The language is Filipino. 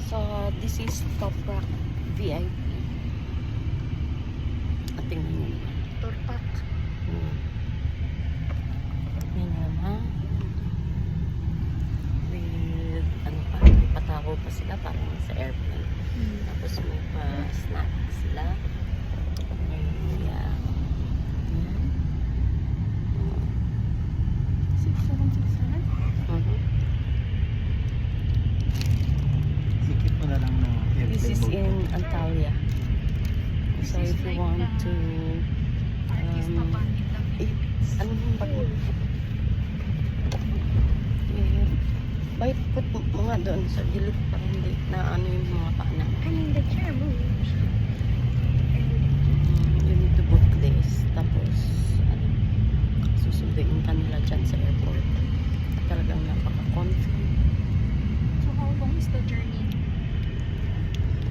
So, this is Top Rock VIP. At tingnan nyo naman. Turpak. Yan naman. With, ano pa, patako pa sila parang sa airplane. Tapos may pa-snack sila. May, yan. 6767? Sikip mo na lang na This is airplane in mode. Antalya. So This is if you like want the to Artista Bandit lang. ano yung pag bait put mga doon sa gilid para hindi na ano yung mga pana. I mean the chair moves. You need to book this. Tapos ano, susunduin ka nila dyan sa airport. Talagang napaka-comfy. So how long is the journey?